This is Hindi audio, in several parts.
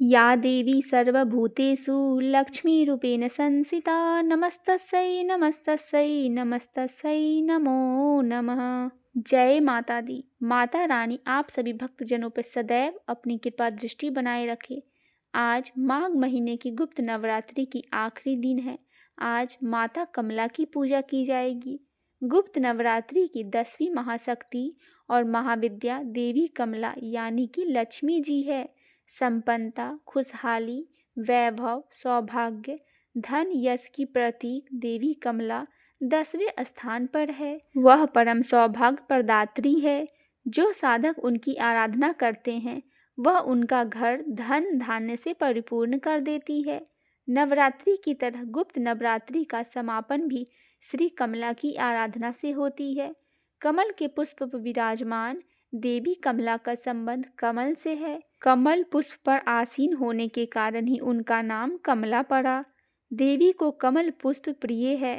या देवी सर्वभूतेषु लक्ष्मीरूपेण संस्थिता नमस्तस्यै नमस्तस्यै नमस्तस्यै नमो नमः। जय माता दी। माता रानी आप सभी भक्तजनों पर सदैव अपनी कृपा दृष्टि बनाए रखे। आज माघ महीने की गुप्त नवरात्रि की आखिरी दिन है। आज माता कमला की पूजा की जाएगी। गुप्त नवरात्रि की 10वीं महाशक्ति और महाविद्या देवी कमला यानी कि लक्ष्मी जी है। संपन्नता, खुशहाली, वैभव, सौभाग्य, धन, यश की प्रतीक देवी कमला 10वें स्थान पर है। वह परम सौभाग्य प्रदात्री है। जो साधक उनकी आराधना करते हैं वह उनका घर धन धान्य से परिपूर्ण कर देती है। नवरात्रि की तरह गुप्त नवरात्रि का समापन भी श्री कमला की आराधना से होती है। कमल के पुष्प पर विराजमान देवी कमला का संबंध कमल से है। कमल पुष्प पर आसीन होने के कारण ही उनका नाम कमला पड़ा। देवी को कमल पुष्प प्रिय है।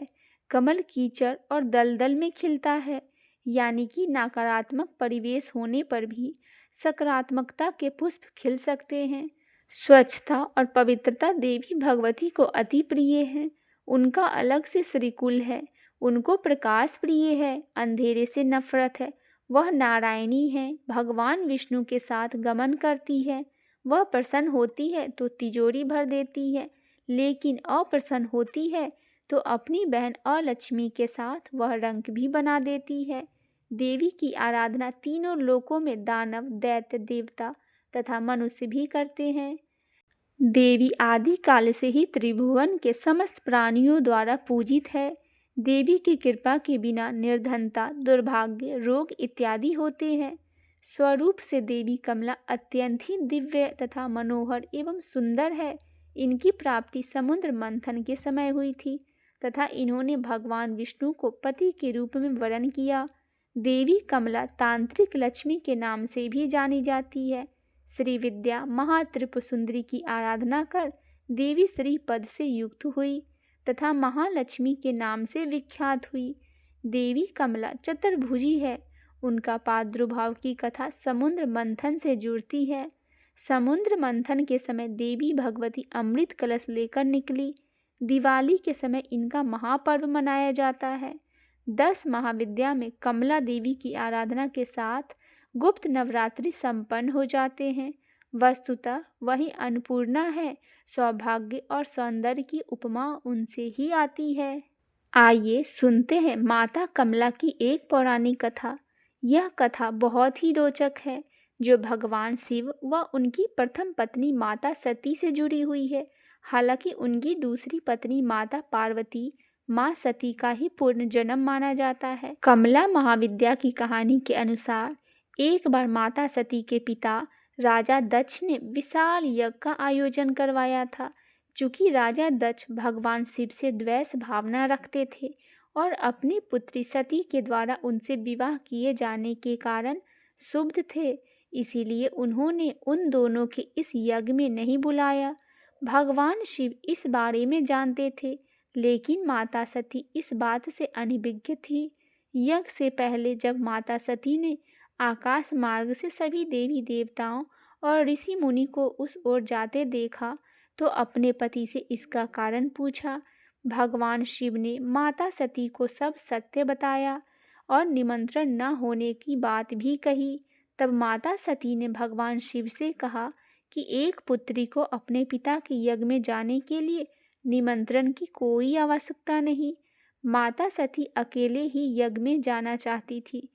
कमल कीचड़ और दलदल में खिलता है, यानी कि नकारात्मक परिवेश होने पर भी सकारात्मकता के पुष्प खिल सकते हैं। स्वच्छता और पवित्रता देवी भगवती को अति प्रिय है। उनका अलग से श्रीकुल है। उनको प्रकाश प्रिय है, अंधेरे से नफरत है। वह नारायणी है, भगवान विष्णु के साथ गमन करती है। वह प्रसन्न होती है तो तिजोरी भर देती है, लेकिन अप्रसन्न होती है तो अपनी बहन अलक्ष्मी के साथ वह रंक भी बना देती है। देवी की आराधना तीनों लोकों में दानव, दैत्य, देवता तथा मनुष्य भी करते हैं। देवी आदि काल से ही त्रिभुवन के समस्त प्राणियों द्वारा पूजित है। देवी की कृपा के बिना निर्धनता, दुर्भाग्य, रोग इत्यादि होते हैं। स्वरूप से देवी कमला अत्यंत ही दिव्य तथा मनोहर एवं सुंदर है। इनकी प्राप्ति समुद्र मंथन के समय हुई थी तथा इन्होंने भगवान विष्णु को पति के रूप में वरण किया। देवी कमला तांत्रिक लक्ष्मी के नाम से भी जानी जाती है। श्री विद्या महात्रिपुर सुंदरी की आराधना कर देवी श्री पद से युक्त हुई तथा महालक्ष्मी के नाम से विख्यात हुई। देवी कमला चतुर्भुजी है। उनका प्रादुर्भाव की कथा समुद्र मंथन से जुड़ती है। समुद्र मंथन के समय देवी भगवती अमृत कलश लेकर निकली। दिवाली के समय इनका महापर्व मनाया जाता है। 10 महाविद्या में कमला देवी की आराधना के साथ गुप्त नवरात्रि संपन्न हो जाते हैं। वस्तुतः वही अन्नपूर्णा है। सौभाग्य और सौंदर्य की उपमा उनसे ही आती है। आइए सुनते हैं माता कमला की एक पौराणिक कथा। यह कथा बहुत ही रोचक है, जो भगवान शिव व उनकी प्रथम पत्नी माता सती से जुड़ी हुई है। हालांकि उनकी दूसरी पत्नी माता पार्वती माँ सती का ही पूर्ण जन्म माना जाता है। कमला महाविद्या की कहानी के अनुसार एक बार माता सती के पिता राजा दक्ष ने विशाल यज्ञ का आयोजन करवाया था। चूंकि राजा दक्ष भगवान शिव से द्वेष भावना रखते थे और अपनी पुत्री सती के द्वारा उनसे विवाह किए जाने के कारण क्षुब्ध थे, इसीलिए उन्होंने उन दोनों के इस यज्ञ में नहीं बुलाया। भगवान शिव इस बारे में जानते थे, लेकिन माता सती इस बात से अनभिज्ञ थी। यज्ञ से पहले जब माता सती ने आकाश मार्ग से सभी देवी देवताओं और ऋषि मुनि को उस ओर जाते देखा तो अपने पति से इसका कारण पूछा। भगवान शिव ने माता सती को सब सत्य बताया और निमंत्रण न होने की बात भी कही। तब माता सती ने भगवान शिव से कहा कि एक पुत्री को अपने पिता के यज्ञ में जाने के लिए निमंत्रण की कोई आवश्यकता नहीं। माता सती अकेले ही यज्ञ में जाना चाहती थी।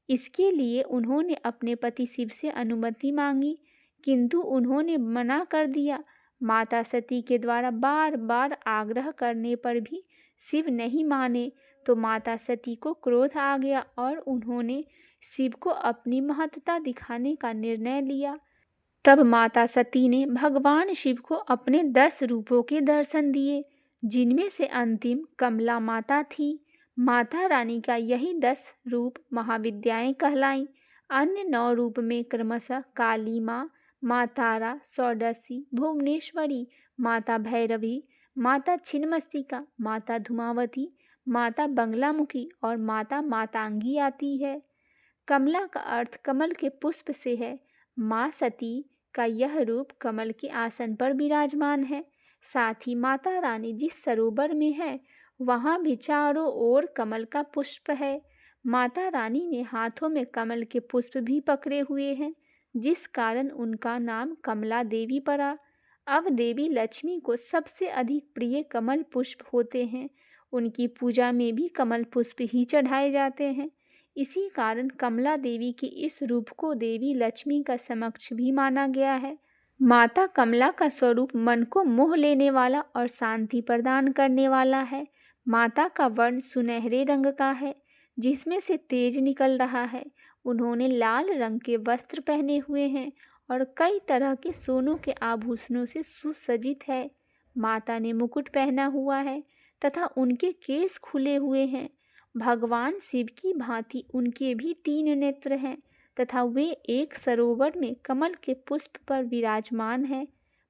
इसके लिए उन्होंने अपने पति शिव से अनुमति मांगी, किंतु उन्होंने मना कर दिया। माता सती के द्वारा बार बार आग्रह करने पर भी शिव नहीं माने तो माता सती को क्रोध आ गया और उन्होंने शिव को अपनी महत्ता दिखाने का निर्णय लिया। तब माता सती ने भगवान शिव को अपने 10 रूपों के दर्शन दिए, जिनमें से अंतिम कमला माता थी। माता रानी का यही 10 रूप महाविद्याएं कहलाईं। अन्य 9 रूप में क्रमशः काली माँ, माँ तारा, षोडशी, भुवनेश्वरी, माता भैरवी, माता छिन्नमस्तिका, माता धूमावती, माता बंगलामुखी और माता मातंगी आती है। कमला का अर्थ कमल के पुष्प से है। माँ सती का यह रूप कमल के आसन पर विराजमान है। साथ ही माता रानी जिस सरोवर में है वहाँ भी चारों ओर कमल का पुष्प है। माता रानी ने हाथों में कमल के पुष्प भी पकड़े हुए हैं, जिस कारण उनका नाम कमला देवी पड़ा। अब देवी लक्ष्मी को सबसे अधिक प्रिय कमल पुष्प होते हैं। उनकी पूजा में भी कमल पुष्प ही चढ़ाए जाते हैं। इसी कारण कमला देवी के इस रूप को देवी लक्ष्मी का समक्ष भी माना गया है। माता कमला का स्वरूप मन को मोह लेने वाला और शांति प्रदान करने वाला है। माता का वर्ण सुनहरे रंग का है, जिसमें से तेज निकल रहा है। उन्होंने लाल रंग के वस्त्र पहने हुए हैं और कई तरह के सोनों के आभूषणों से सुसज्जित है। माता ने मुकुट पहना हुआ है तथा उनके केस खुले हुए हैं। भगवान शिव की भांति उनके भी 3 नेत्र हैं तथा वे एक सरोवर में कमल के पुष्प पर विराजमान है।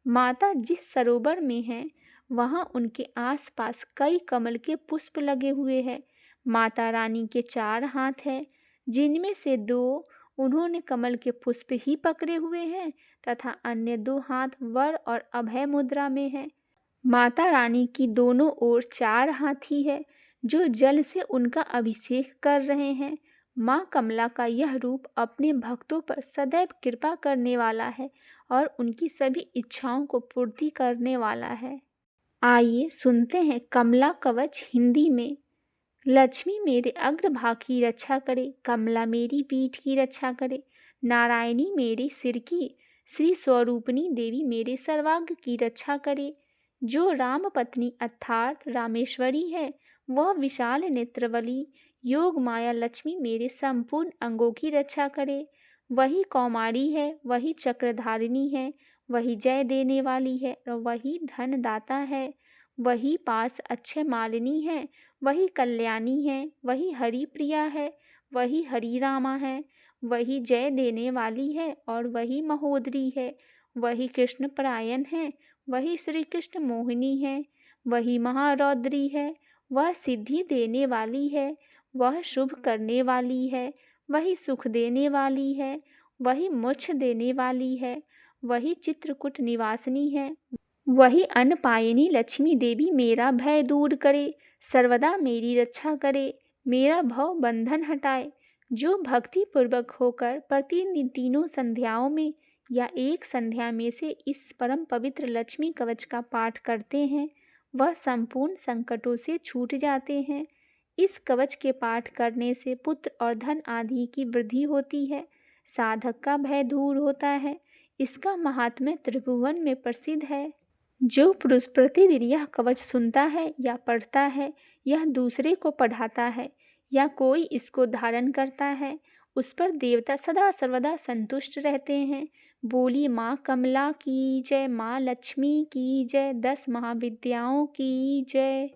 माता जिस सरोवर में हैं वहाँ उनके आसपास कई कमल के पुष्प लगे हुए हैं। माता रानी के 4 हाथ हैं, जिनमें से 2 उन्होंने कमल के पुष्प ही पकड़े हुए हैं तथा अन्य 2 हाथ वर और अभय मुद्रा में हैं। माता रानी की दोनों ओर 4 हाथी है जो जल से उनका अभिषेक कर रहे हैं। माँ कमला का यह रूप अपने भक्तों पर सदैव कृपा करने वाला है और उनकी सभी इच्छाओं को पूर्ति करने वाला है। आइए सुनते हैं कमला कवच हिंदी में। लक्ष्मी मेरे अग्रभाग की रक्षा करे, कमला मेरी पीठ की रक्षा करे, नारायणी मेरे सिर की, श्री स्वरूपिणी देवी मेरे सर्वांग की रक्षा करे। जो राम पत्नी अर्थात रामेश्वरी है वह विशाल नेत्रवली योग माया लक्ष्मी मेरे संपूर्ण अंगों की रक्षा करे। वही कौमारी है, वही चक्रधारिणी है, वही जय देने वाली है और वही धन दाता है। वही पास अच्छे मालिनी है, वही कल्याणी है, वही हरि प्रिया है, वही हरि रामा है, वही जय देने वाली है और वही महोदरी है। वही कृष्ण परायण है, वही श्री कृष्ण मोहिनी है, वही महारौद्री है, वह सिद्धि देने वाली है, वह शुभ करने वाली है, वही सुख देने वाली है, वही मोक्ष देने वाली है, वही चित्रकूट निवासिनी है। वही अनपायिनी लक्ष्मी देवी मेरा भय दूर करे, सर्वदा मेरी रक्षा करे, मेरा भव बंधन हटाए। जो भक्ति पूर्वक होकर प्रतिदिन 3 संध्याओं में या एक संध्या में से इस परम पवित्र लक्ष्मी कवच का पाठ करते हैं वह संपूर्ण संकटों से छूट जाते हैं। इस कवच के पाठ करने से पुत्र और धन आदि की वृद्धि होती है, साधक का भय दूर होता है। इसका महात्म्य त्रिभुवन में प्रसिद्ध है। जो पुरुष प्रतिदिन यह कवच सुनता है या पढ़ता है, यह दूसरे को पढ़ाता है या कोई इसको धारण करता है, उस पर देवता सदा सर्वदा संतुष्ट रहते हैं। बोली माँ कमला की जय, माँ लक्ष्मी की जय, 10 महाविद्याओं की जय।